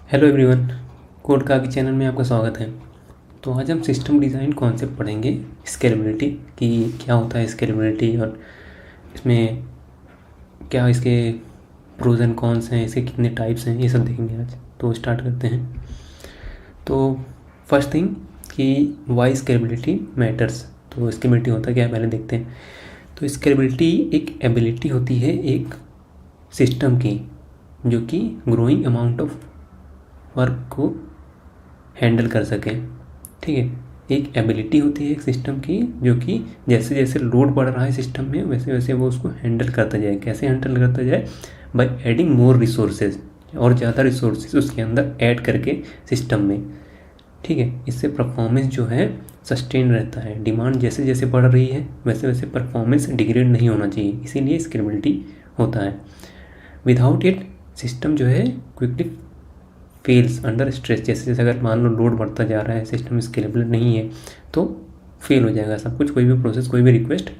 Hello everyone, code काफी channel में आपका स्वागत है। तो आज हम सिस्टम डिज़ाइन कॉन्सेप्ट पढ़ेंगे, स्केलेबिलिटी कि क्या होता है स्केलेबिलिटी और इसमें क्या इसके प्रोज एंड कॉन्स हैं, इसके कितने टाइप्स हैं, ये सब देखेंगे आज। तो स्टार्ट करते हैं। तो फर्स्ट थिंग कि वाई स्केलेबिलिटी मैटर्स। तो स्केलेबिलिटी होता क्या है पहले देखते हैं। तो स्केलेबिलिटी एक एबिलिटी होती है एक सिस्टम की जो कि ग्रोइंग अमाउंट ऑफ वर्क को हैंडल कर सके। ठीक है, एक एबिलिटी होती है एक सिस्टम की जो कि जैसे जैसे लोड बढ़ रहा है सिस्टम में वैसे वैसे वो उसको हैंडल करता जाए। कैसे हैंडल करता जाए? बाय एडिंग मोर रिसोर्सेज, और ज़्यादा रिसोर्सेज उसके अंदर ऐड करके सिस्टम में। ठीक है, इससे परफॉर्मेंस जो है सस्टेन रहता है। डिमांड जैसे जैसे बढ़ रही है वैसे वैसे परफॉर्मेंस डिग्रेड नहीं होना चाहिए, इसीलिए स्केलेबिलिटी होता है। विदाउट इट सिस्टम जो है क्विकली फेल्स अंडर स्ट्रेस। जैसे जैसे अगर मान लो लोड बढ़ता जा रहा है, सिस्टम स्केलेबल नहीं है तो फेल हो जाएगा सब कुछ। कोई भी प्रोसेस, कोई भी रिक्वेस्ट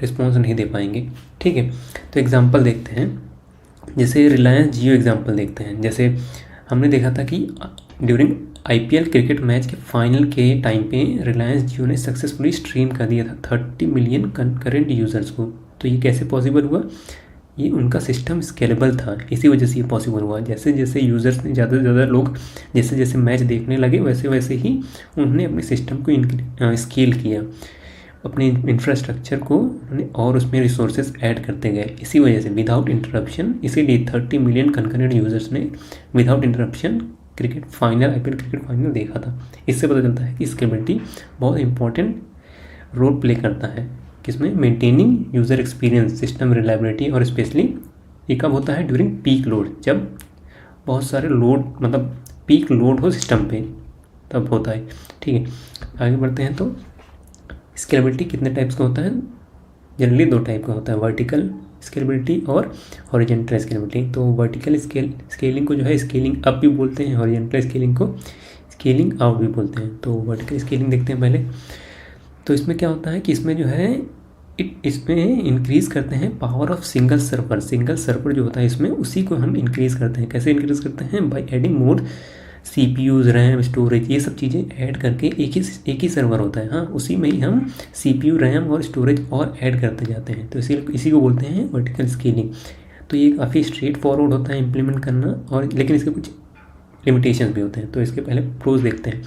रिस्पॉन्स नहीं दे पाएंगे। ठीक है, तो एग्जांपल देखते हैं। जैसे रिलायंस जियो एग्जांपल देखते हैं। जैसे हमने देखा था कि ड्यूरिंग IPL क्रिकेट मैच के फाइनल के टाइम पे रिलायंस जियो ने सक्सेसफुली स्ट्रीम कर दिया था 30 मिलियन कंकरेंट यूज़र्स को। तो ये कैसे पॉसिबल हुआ? ये उनका सिस्टम स्केलेबल था, इसी वजह से ये पॉसिबल हुआ। जैसे जैसे यूज़र्स ने ज़्यादा से ज़्यादा लोग जैसे जैसे मैच देखने लगे वैसे वैसे ही उन्होंने अपने सिस्टम को स्केल किया, अपने इंफ्रास्ट्रक्चर को उन्होंने और उसमें रिसोर्सेज ऐड करते गए। इसी वजह से विदाउट इंटरप्शन, इसीलिए 30 मिलियन कंकरेंट यूज़र्स ने without interruption cricket final, IPL cricket final देखा था। इससे पता चलता है कि स्केलेबिलिटी बहुत इंपॉर्टेंट रोल प्ले करता है किसमें? Maintaining user experience, system reliability. और स्पेशली ये कब होता है? ड्यूरिंग पीक लोड, जब बहुत सारे लोड मतलब पीक लोड हो सिस्टम पे तब होता है। ठीक है, आगे बढ़ते हैं। तो स्केलेबिलिटी कितने टाइप्स का होता है? जनरली 2 टाइप का होता है, वर्टिकल स्केलेबिलिटी और हॉरिजॉन्टल स्केलेबिलिटी। तो वर्टिकल स्केलिंग को जो है स्केलिंग अप भी बोलते हैं, हॉरिजॉन्टल स्केलिंग को स्केलिंग आउट भी बोलते हैं। तो वर्टिकल स्केलिंग देखते हैं पहले। तो इसमें क्या होता है कि इसमें जो है इसमें इंक्रीज़ करते हैं power of single server. Single server जो होता है इसमें उसी को हम इंक्रीज़ करते हैं। कैसे इंक्रीज़ करते हैं? By adding more CPUs, RAM, storage, ये सब चीज़ें ऐड करके एक ही सर्वर होता है। हाँ, उसी में ही हम CPU, रैम और स्टोरेज और ऐड करते जाते हैं। तो इसी को बोलते हैं वर्टिकल स्केलिंग। तो ये काफ़ी स्ट्रेट फॉरवर्ड होता है इम्प्लीमेंट करना, और लेकिन इसके कुछ लिमिटेशंस भी होते हैं। तो इसके पहले प्रोज देखते हैं।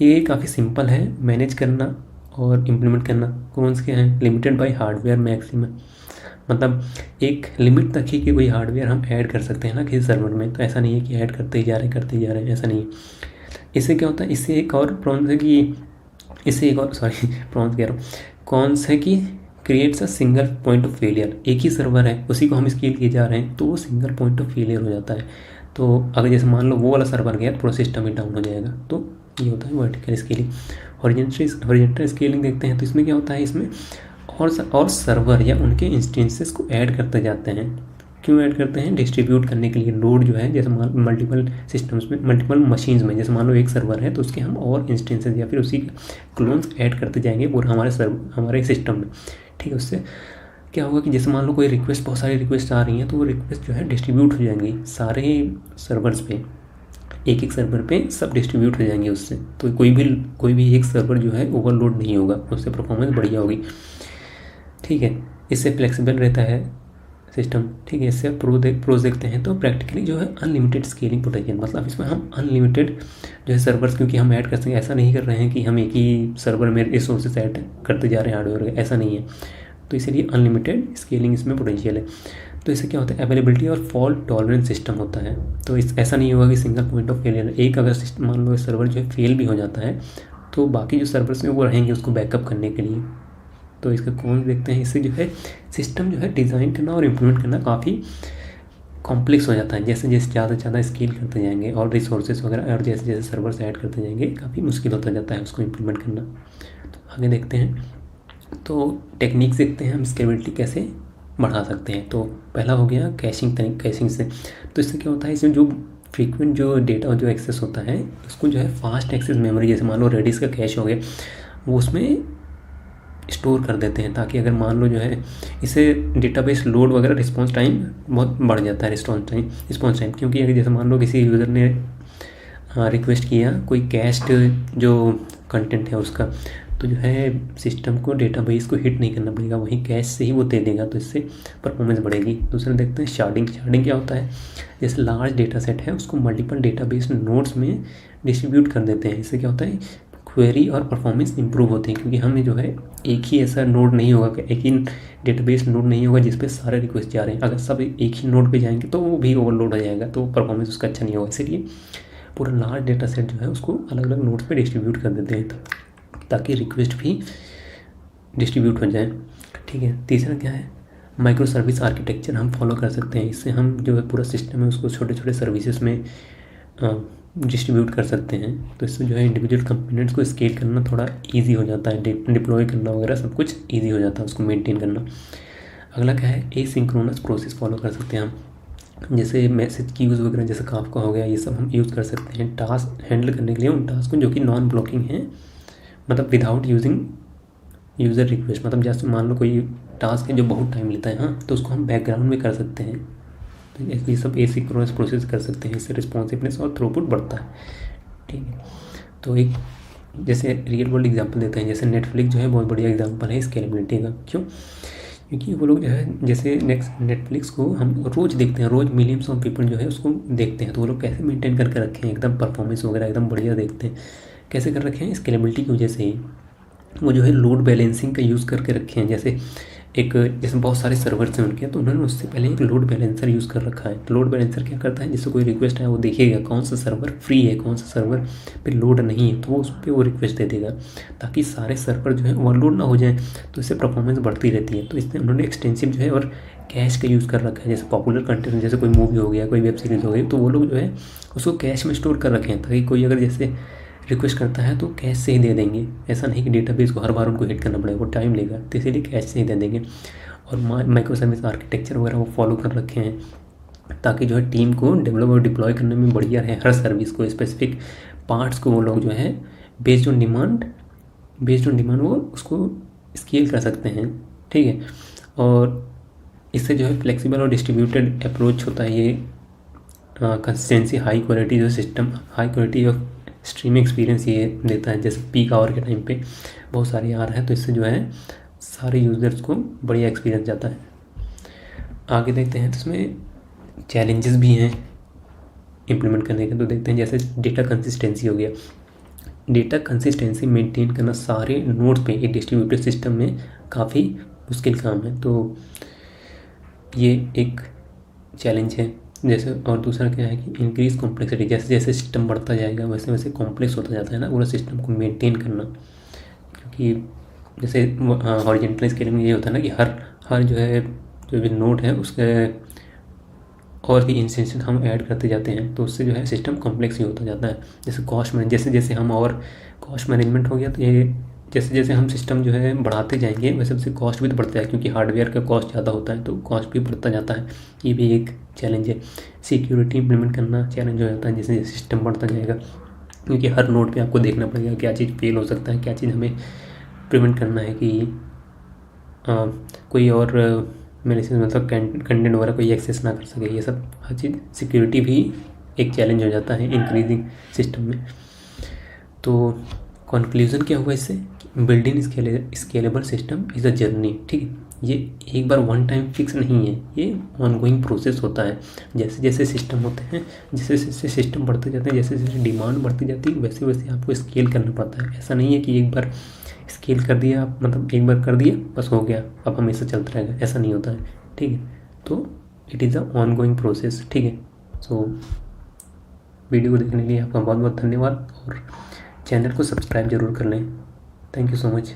ये काफ़ी सिंपल है मैनेज करना और इम्प्लीमेंट करना। कौन से हैं? लिमिटेड बाय हार्डवेयर मैक्सिमम, मतलब एक लिमिट तक ही कि कोई हार्डवेयर हम ऐड कर सकते हैं ना किसी सर्वर में। तो ऐसा नहीं है कि ऐड करते ही जा रहे हैं, ऐसा नहीं है। इससे क्या होता है? इससे एक और प्रॉब्लम है कि प्रॉब्लम कह रहा हूँ, कौन सा कि creates a single point of failure. एक ही सर्वर है, उसी को हम स्केल किए जा रहे हैं तो वो सिंगल पॉइंट ऑफ फेलियर हो जाता है। तो अगर जैसे मान लो वो वाला सर्वर गया, पूरा सिस्टम ही डाउन हो जाएगा। तो ये होता है वर्टिकल स्केलिंग। हॉरिजॉन्टल स्केलिंग देखते हैं। तो इसमें क्या होता है? इसमें और सर्वर या उनके इंस्टेंसेस को ऐड करते जाते हैं। क्यों ऐड करते हैं? डिस्ट्रीब्यूट करने के लिए। लोड जो है जैसे मल्टीपल सिस्टम्स में, मल्टीपल मशीन्स में, जैसे मान लो एक सर्वर है तो उसके हम और इंस्टेंसेस या फिर उसी क्लोन्स ऐड करते जाएंगे पूरा हमारे सिस्टम में। ठीक है, उससे क्या होगा कि जैसे मान लो कोई रिक्वेस्ट, बहुत सारी रिक्वेस्ट आ रही हैं तो वो रिक्वेस्ट जो है डिस्ट्रीब्यूट हो जाएंगी सारे सर्वर्स पे, एक सर्वर पे सब डिस्ट्रीब्यूट हो जाएंगे उससे। तो कोई भी एक सर्वर जो है ओवरलोड नहीं होगा, उससे परफॉर्मेंस बढ़िया होगी। ठीक है, इससे फ्लेक्सिबल रहता है सिस्टम। ठीक है, इससे प्रोज देखते हैं। तो प्रैक्टिकली जो है अनलिमिटेड स्केलिंग पोटेंशियल, मतलब इसमें हम अनलिमिटेड जो है सर्वर्स क्योंकि हम ऐड कर सकें। ऐसा नहीं कर रहे हैं कि हम एक ही सर्वर में रिसोर्सेज ऐड करते जा रहे हैं हार्डवेयर, ऐसा नहीं है। तो इसीलिए अनलिमिटेड स्केलिंग इसमें पोटेंशियल है। तो इससे क्या होता है? अवेलेबिलिटी और फॉल्ट टॉलरेंस सिस्टम होता है। तो ऐसा नहीं होगा कि सिंगल पॉइंट ऑफ फेलियर। एक अगर मान लो सर्वर जो है फेल भी हो जाता है तो बाकी जो सर्वर्स में वो रहेंगे उसको बैकअप करने के लिए। तो इसका कौन देखते हैं? इससे जो है सिस्टम जो है डिज़ाइन करना और इम्प्लीमेंट करना काफ़ी कॉम्प्लेक्स हो जाता है। जैसे जैसे ज़्यादा से ज़्यादा स्केल करते जाएंगे और रिसोर्सेज वगैरह, और जैसे जैसे सर्वर्स ऐड करते जाएंगे काफ़ी मुश्किल होता जाता है उसको इम्प्लीमेंट करना। तो आगे देखते हैं। तो टेक्निक्स देखते हैं हम स्केलेबिलिटी कैसे बढ़ा सकते हैं। तो पहला हो गया कैशिंग से। तो इससे क्या होता है? इसमें जो फ्रीक्वेंट जो डेटा जो एक्सेस होता है उसको जो है फास्ट एक्सेस मेमोरी, जैसे मान लो रेडिस का कैश हो गया, वो उसमें स्टोर कर देते हैं, ताकि अगर मान लो जो है इससे डेटाबेस लोड वगैरह रिस्पॉन्स टाइम बहुत बढ़ जाता है, रिस्पॉन्स टाइम क्योंकि अगर जैसे मान लो किसी यूज़र ने रिक्वेस्ट किया कोई कैश्ड जो कंटेंट है उसका, तो जो है सिस्टम को डेटाबेस को हिट नहीं करना पड़ेगा, वहीं कैश से ही वो दे देगा, तो इससे परफॉर्मेंस बढ़ेगी। दूसरा देखते हैं शार्डिंग क्या होता है, जैसे लार्ज डेटा सेट है उसको मल्टीपल डेटाबेस नोड्स में डिस्ट्रीब्यूट कर देते हैं। इससे क्या होता है, क्वेरी और परफॉर्मेंस इंप्रूव होती है, क्योंकि हमें जो है एक ही ऐसा नोड नहीं होगा, एक ही डेटाबेस नोड नहीं होगा जिस पे सारे रिक्वेस्ट जा रहे हैं। अगर सब एक ही नोड पे जाएंगे तो वो भी ओवरलोड हो जाएगा, तो परफॉर्मेंस उसका अच्छा नहीं होगा। इसलिए पूरा लार्ज डेटा सेट जो है उसको अलग अलग नोड्स पे डिस्ट्रीब्यूट कर देते हैं ताकि रिक्वेस्ट भी डिस्ट्रीब्यूट हो जाए। ठीक है, तीसरा क्या है, माइक्रो सर्विस आर्किटेक्चर हम फॉलो कर सकते हैं। इससे हम जो है पूरा सिस्टम है उसको छोटे छोटे सर्विसेज में डिस्ट्रीब्यूट कर सकते हैं। तो इससे जो है इंडिविजुअल कंपोनेंट्स को स्केल करना थोड़ा इजी हो जाता है, डिप्लॉय करना वगैरह सब कुछ इजी हो जाता है, उसको मेंटेन करना। अगला क्या है, एसिंक्रोनस प्रोसेस फॉलो कर सकते हैं हम, जैसे मैसेज क्यूज वगैरह जैसे काफका हो गया, ये सब हम यूज़ कर सकते हैं टास्क हैंडल करने के लिए, उन टास्क को जो कि नॉन ब्लॉकिंग है, मतलब विदाउट यूजिंग यूज़र रिक्वेस्ट। मतलब जैसे मान लो कोई टास्क है जो बहुत टाइम लेता है, हाँ, तो उसको हम बैकग्राउंड में कर सकते हैं। तो ये सब एसिंक्रोनस प्रोसेस कर सकते हैं, इससे रिस्पॉन्सिवनेस और थ्रूपुट बढ़ता है। ठीक है, तो एक जैसे रियल वर्ल्ड एग्जांपल देते हैं, जैसे नेटफ्लिक्स जो है बहुत बढ़िया एग्जांपल है स्केलेबिलिटी का। क्यों? क्योंकि वो लोग जो है जैसे नेटफ्लिक्स को हम रोज़ देखते हैं, रोज़ मिलियंस ऑफ पीपल जो है उसको देखते हैं, तो वो लोग कैसे मेंटेन करके रखे हैं, एकदम परफॉर्मेंस वगैरह एकदम बढ़िया देखते हैं। कैसे कर रखे हैं? स्केलेबिलिटी की वजह से ही। वो जो है लोड बैलेंसिंग का यूज़ करके रखे हैं, जैसे बहुत सारे सर्वर्स हैं उनके, तो उन्होंने उससे पहले एक लोड बैलेंसर यूज़ कर रखा है। तो लोड बैलेंसर क्या करता है, जैसे कोई रिक्वेस्ट है वो देखेगा कौन सा सर्वर फ्री है, कौन सा सर्वर पे लोड नहीं है, तो वो उस पर वो रिक्वेस्ट दे देगा, ताकि सारे सर्वर जो है ओवरलोड ना हो जाए, तो इससे परफॉर्मेंस बढ़ती रहती है। तो इसमें उन्होंने एक्सटेंसिव जो है और कैश का यूज़ कर रखा है। जैसे पॉपुलर कंटेंट जैसे कोई मूवी हो गया, कोई वेब सीरीज़ हो गई, तो वो लोग जो है उसको कैश में स्टोर कर रखे हैं, ताकि कोई अगर जैसे रिक्वेस्ट करता है तो कैश से ही दे देंगे। ऐसा नहीं कि डेटाबेस को हर बार उनको हिट करना पड़ेगा, वो टाइम लेगा, तो इसीलिए कैश से ही दे देंगे। और माइक्रो सर्विस आर्किटेक्चर वगैरह वो फॉलो कर रखे हैं, ताकि जो है टीम को डेवलप और डिप्लॉय करने में बढ़िया रहे। हर सर्विस को स्पेसिफिक पार्ट्स को वो लोग जो है बेस्ड ऑन डिमांड वो उसको स्केल कर सकते हैं। ठीक है, और इससे जो है फ्लेक्सिबल और डिस्ट्रीब्यूटेड अप्रोच होता है। ये कंसिस्टेंसी, हाई क्वालिटी जो system, high quality of streaming experience ये देता है। जैसे पीक आवर के टाइम पे बहुत सारे आ रहे हैं, तो इससे जो है सारे यूज़र्स को बढ़िया एक्सपीरियंस जाता है। आगे देखते हैं, तो इसमें चैलेंजेस भी हैं इम्प्लीमेंट करने के। तो देखते हैं जैसे डेटा कंसिस्टेंसी हो गया। डेटा कंसिस्टेंसी मेंटेन करना सारे नोड्स पे एक डिस्ट्रीब्यूटेड सिस्टम में काफ़ी मुश्किल काम है, तो ये एक चैलेंज है। जैसे और दूसरा क्या है कि इंक्रीज कॉम्प्लेक्सिटी, जैसे जैसे सिस्टम बढ़ता जाएगा वैसे वैसे कॉम्प्लेक्स होता जाता है ना पूरा सिस्टम को मेंटेन करना। क्योंकि जैसे हॉरिजॉन्टल स्केलिंग में ये होता है ना कि हर जो है जो भी नोड है उसके और भी इंस्टेंसेस हम ऐड करते जाते हैं, तो उससे जो है सिस्टम कॉम्प्लेक्स ही होता जाता है। जैसे कॉस्ट मैनेज, जैसे जैसे हम और कॉस्ट मैनेजमेंट हो गया, तो ये जैसे जैसे हम सिस्टम जो है बढ़ाते जाएंगे वैसे वैसे कॉस्ट भी तो बढ़ता है, क्योंकि हार्डवेयर का कॉस्ट ज़्यादा होता है तो कॉस्ट भी बढ़ता जाता है। ये भी एक चैलेंज है। सिक्योरिटी इम्प्लीमेंट करना चैलेंज हो जाता है जैसे जैसे सिस्टम बढ़ता जाएगा, क्योंकि हर नोड पे आपको देखना पड़ेगा क्या चीज़ फेल हो सकता है, क्या चीज़ हमें प्रिवेंट करना है कि कोई और मेरे मतलब कंटेंट वगैरह कोई एक्सेस ना कर सके। ये सब हर चीज़ सिक्योरिटी भी एक चैलेंज हो जाता है इंक्रीजिंग सिस्टम में। तो कंक्लूजन क्या हुआ इससे, building scalable system is a journey. ठीक है, ये एक बार वन टाइम फिक्स नहीं है, ये ऑनगोइंग प्रोसेस होता है। जैसे जैसे सिस्टम होते हैं, जैसे जैसे सिस्टम बढ़ते जाते हैं, जैसे जैसे डिमांड बढ़ती जाती है, वैसे वैसे आपको स्केल करना पड़ता है। ऐसा नहीं है कि एक बार स्केल कर दिया आप, मतलब एक बार कर दिया बस हो गया अब हमेशा चलता रहेगा, ऐसा नहीं होता है। ठीक है, तो it is a ongoing process. ठीक है, सो वीडियो को देखने के लिए आपका बहुत बहुत धन्यवाद, और चैनल को सब्सक्राइब जरूर कर लें। Thank you so much.